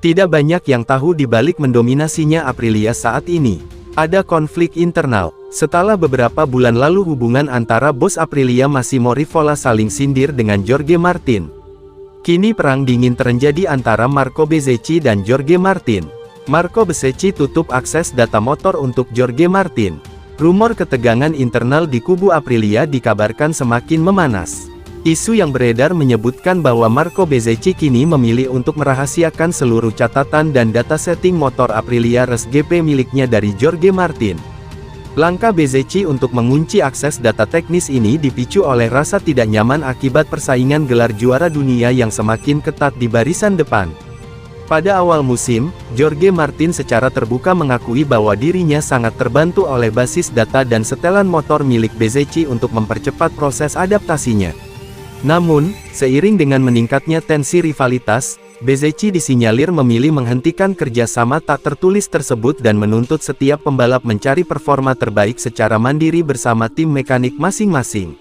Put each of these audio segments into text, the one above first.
Tidak banyak yang tahu di balik mendominasinya Aprilia saat ini. Ada konflik internal. Setelah beberapa bulan lalu hubungan antara bos Aprilia Massimo Rivola saling sindir dengan Jorge Martin. Kini perang dingin terjadi antara Marco Bezzecchi dan Jorge Martin. Marco Bezzecchi tutup akses data motor untuk Jorge Martin. Rumor ketegangan internal di kubu Aprilia dikabarkan semakin memanas. Isu yang beredar menyebutkan bahwa Marco Bezzecchi kini memilih untuk merahasiakan seluruh catatan dan data setting motor Aprilia Race GP miliknya dari Jorge Martin. Langkah Bezzecchi untuk mengunci akses data teknis ini dipicu oleh rasa tidak nyaman akibat persaingan gelar juara dunia yang semakin ketat di barisan depan. Pada awal musim, Jorge Martin secara terbuka mengakui bahwa dirinya sangat terbantu oleh basis data dan setelan motor milik Bezzecchi untuk mempercepat proses adaptasinya. Namun, seiring dengan meningkatnya tensi rivalitas, Bezzecchi disinyalir memilih menghentikan kerjasama tak tertulis tersebut dan menuntut setiap pembalap mencari performa terbaik secara mandiri bersama tim mekanik masing-masing.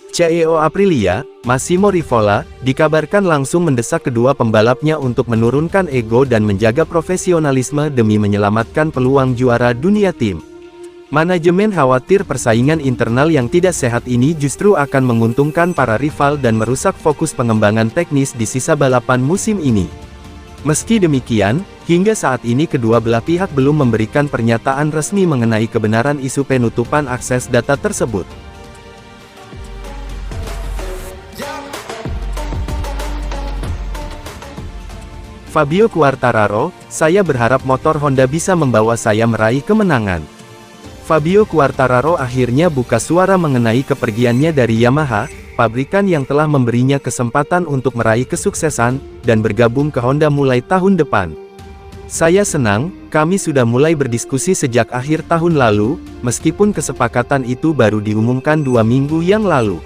CEO Aprilia, Massimo Rivola, dikabarkan langsung mendesak kedua pembalapnya untuk menurunkan ego dan menjaga profesionalisme demi menyelamatkan peluang juara dunia tim. Manajemen khawatir persaingan internal yang tidak sehat ini justru akan menguntungkan para rival dan merusak fokus pengembangan teknis di sisa balapan musim ini. Meski demikian, hingga saat ini kedua belah pihak belum memberikan pernyataan resmi mengenai kebenaran isu penutupan akses data tersebut. Fabio Quartararo, saya berharap motor Honda bisa membawa saya meraih kemenangan. Fabio Quartararo akhirnya buka suara mengenai kepergiannya dari Yamaha, pabrikan yang telah memberinya kesempatan untuk meraih kesuksesan, dan bergabung ke Honda mulai tahun depan. Saya senang, kami sudah mulai berdiskusi sejak akhir tahun lalu, meskipun kesepakatan itu baru diumumkan 2 minggu yang lalu.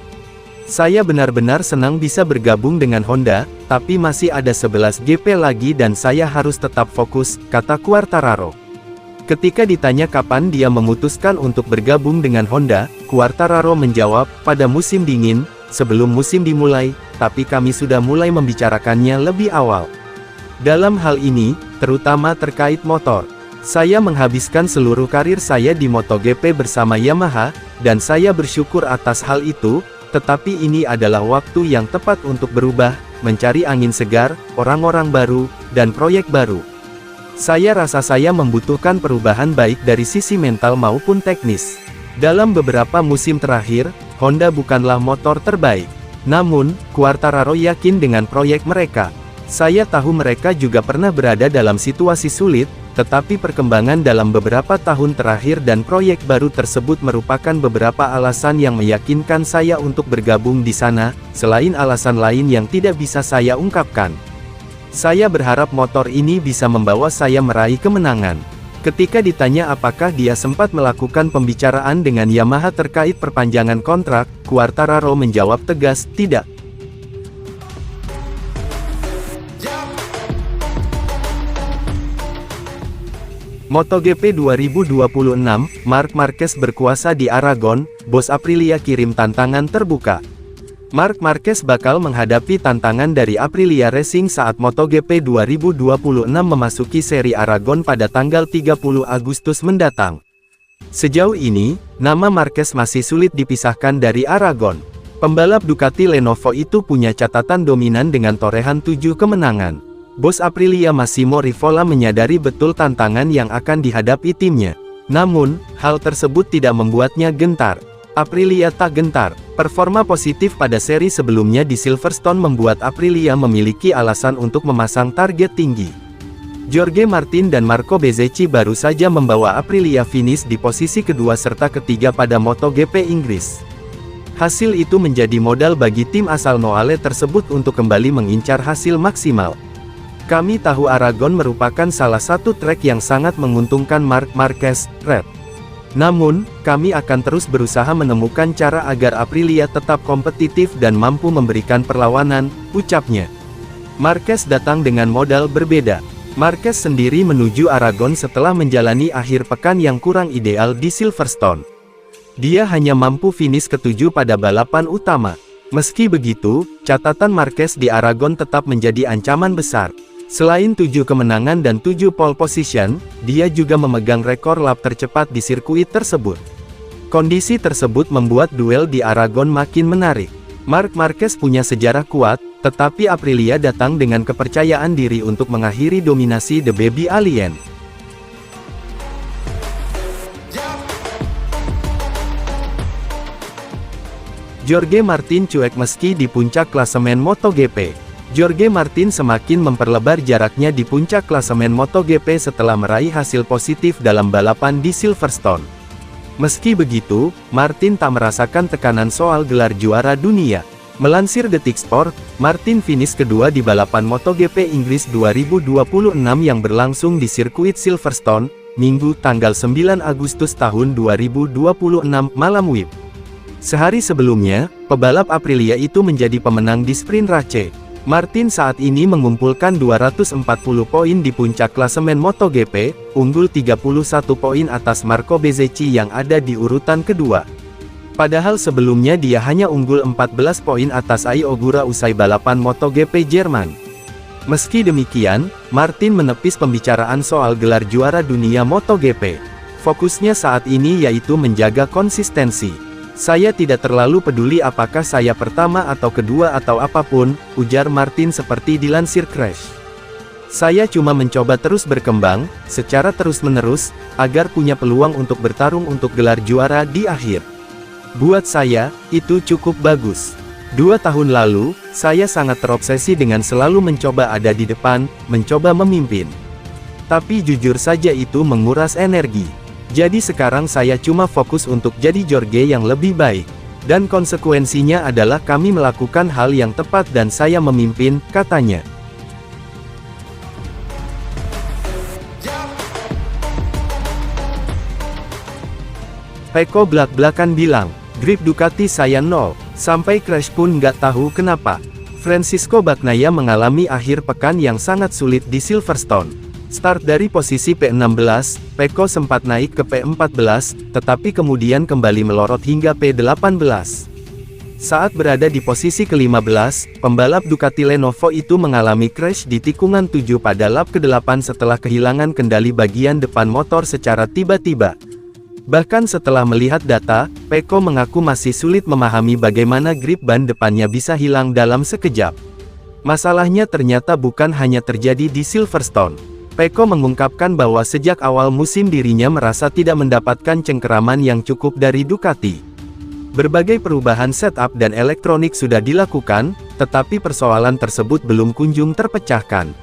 Saya benar-benar senang bisa bergabung dengan Honda, tapi masih ada 11 GP lagi dan saya harus tetap fokus, kata Quartararo. Ketika ditanya kapan dia memutuskan untuk bergabung dengan Honda, Quartararo menjawab, pada musim dingin, sebelum musim dimulai, tapi kami sudah mulai membicarakannya lebih awal. Dalam hal ini, terutama terkait motor, saya menghabiskan seluruh karir saya di MotoGP bersama Yamaha, dan saya bersyukur atas hal itu, tetapi ini adalah waktu yang tepat untuk berubah, mencari angin segar, orang-orang baru, dan proyek baru. Saya rasa saya membutuhkan perubahan baik dari sisi mental maupun teknis. Dalam beberapa musim terakhir, Honda bukanlah motor terbaik. Namun, Quartararo yakin dengan proyek mereka. Saya tahu mereka juga pernah berada dalam situasi sulit, tetapi perkembangan dalam beberapa tahun terakhir dan proyek baru tersebut merupakan beberapa alasan yang meyakinkan saya untuk bergabung di sana, selain alasan lain yang tidak bisa saya ungkapkan. Saya berharap motor ini bisa membawa saya meraih kemenangan. Ketika ditanya apakah dia sempat melakukan pembicaraan dengan Yamaha terkait perpanjangan kontrak, Quartararo menjawab tegas, tidak. MotoGP 2026, Marc Marquez berkuasa di Aragon, bos Aprilia kirim tantangan terbuka. Marc Marquez bakal menghadapi tantangan dari Aprilia Racing saat MotoGP 2026 memasuki seri Aragon pada tanggal 30 Agustus mendatang. Sejauh ini, nama Marquez masih sulit dipisahkan dari Aragon. Pembalap Ducati Lenovo itu punya catatan dominan dengan torehan 7 kemenangan. Bos Aprilia Massimo Rivola menyadari betul tantangan yang akan dihadapi timnya. Namun, hal tersebut tidak membuatnya gentar. Aprilia tak gentar. Performa positif pada seri sebelumnya di Silverstone membuat Aprilia memiliki alasan untuk memasang target tinggi. Jorge Martin dan Marco Bezzecchi baru saja membawa Aprilia finish di posisi kedua serta ketiga pada MotoGP Inggris. Hasil itu menjadi modal bagi tim asal Noale tersebut untuk kembali mengincar hasil maksimal. Kami tahu Aragon merupakan salah satu trek yang sangat menguntungkan Marc Marquez, Red. Namun, kami akan terus berusaha menemukan cara agar Aprilia tetap kompetitif dan mampu memberikan perlawanan, ucapnya. Marquez datang dengan modal berbeda. Marquez sendiri menuju Aragon setelah menjalani akhir pekan yang kurang ideal di Silverstone. Dia hanya mampu finish ketujuh pada balapan utama. Meski begitu, catatan Marquez di Aragon tetap menjadi ancaman besar. Selain 7 kemenangan dan 7 pole position, dia juga memegang rekor lap tercepat di sirkuit tersebut. Kondisi tersebut membuat duel di Aragon makin menarik. Marc Marquez punya sejarah kuat, tetapi Aprilia datang dengan kepercayaan diri untuk mengakhiri dominasi The Baby Alien. Jorge Martin cuek meski di puncak klasemen MotoGP. Jorge Martin semakin memperlebar jaraknya di puncak klasemen MotoGP setelah meraih hasil positif dalam balapan di Silverstone. Meski begitu, Martin tak merasakan tekanan soal gelar juara dunia. Melansir Detik Sport, Martin finish kedua di balapan MotoGP Inggris 2026 yang berlangsung di sirkuit Silverstone, Minggu tanggal 9 Agustus tahun 2026 malam WIB. Sehari sebelumnya, pebalap Aprilia itu menjadi pemenang di sprint race. Martin saat ini mengumpulkan 240 poin di puncak klasemen MotoGP, unggul 31 poin atas Marco Bezzecchi yang ada di urutan kedua. Padahal sebelumnya dia hanya unggul 14 poin atas Ai Ogura usai balapan MotoGP Jerman. Meski demikian, Martin menepis pembicaraan soal gelar juara dunia MotoGP. Fokusnya saat ini yaitu menjaga konsistensi. Saya tidak terlalu peduli apakah saya pertama atau kedua atau apapun, ujar Martin seperti dilansir Crash. Saya cuma mencoba terus berkembang, secara terus-menerus, agar punya peluang untuk bertarung untuk gelar juara di akhir. Buat saya, itu cukup bagus. 2 tahun lalu, saya sangat terobsesi dengan selalu mencoba ada di depan, mencoba memimpin. Tapi jujur saja itu menguras energi. Jadi sekarang saya cuma fokus untuk jadi Jorge yang lebih baik. Dan konsekuensinya adalah kami melakukan hal yang tepat dan saya memimpin, katanya. Pecco belak-belakan bilang, grip Ducati saya nol, sampai crash pun nggak tahu kenapa. Francisco Bagnaia mengalami akhir pekan yang sangat sulit di Silverstone. Start dari posisi P16, Pecco sempat naik ke P14, tetapi kemudian kembali melorot hingga P18. Saat berada di posisi ke-15, pembalap Ducati Lenovo itu mengalami crash di tikungan 7 pada lap ke-8 setelah kehilangan kendali bagian depan motor secara tiba-tiba. Bahkan setelah melihat data, Pecco mengaku masih sulit memahami bagaimana grip ban depannya bisa hilang dalam sekejap. Masalahnya ternyata bukan hanya terjadi di Silverstone. Pecco mengungkapkan bahwa sejak awal musim dirinya merasa tidak mendapatkan cengkeraman yang cukup dari Ducati. Berbagai perubahan setup dan elektronik sudah dilakukan, tetapi persoalan tersebut belum kunjung terpecahkan.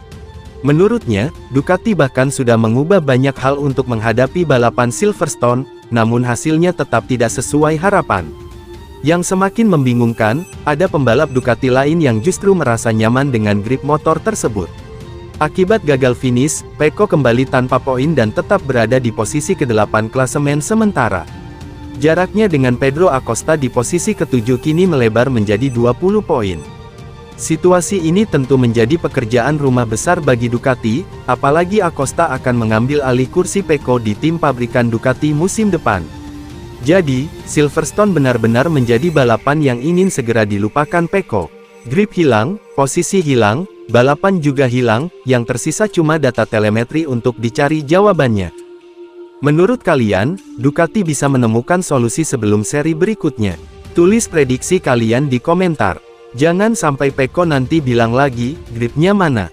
Menurutnya, Ducati bahkan sudah mengubah banyak hal untuk menghadapi balapan Silverstone, namun hasilnya tetap tidak sesuai harapan. Yang semakin membingungkan, ada pembalap Ducati lain yang justru merasa nyaman dengan grip motor tersebut. Akibat gagal finish, Pecco kembali tanpa poin dan tetap berada di posisi ke-8 klasemen sementara. Jaraknya dengan Pedro Acosta di posisi ke-7 kini melebar menjadi 20 poin. Situasi ini tentu menjadi pekerjaan rumah besar bagi Ducati, apalagi Acosta akan mengambil alih kursi Pecco di tim pabrikan Ducati musim depan. Jadi, Silverstone benar-benar menjadi balapan yang ingin segera dilupakan Pecco. Grip hilang, posisi hilang, balapan juga hilang, yang tersisa cuma data telemetri untuk dicari jawabannya. Menurut kalian, Ducati bisa menemukan solusi sebelum seri berikutnya? Tulis prediksi kalian di komentar. Jangan sampai Pecco nanti bilang lagi, gripnya mana?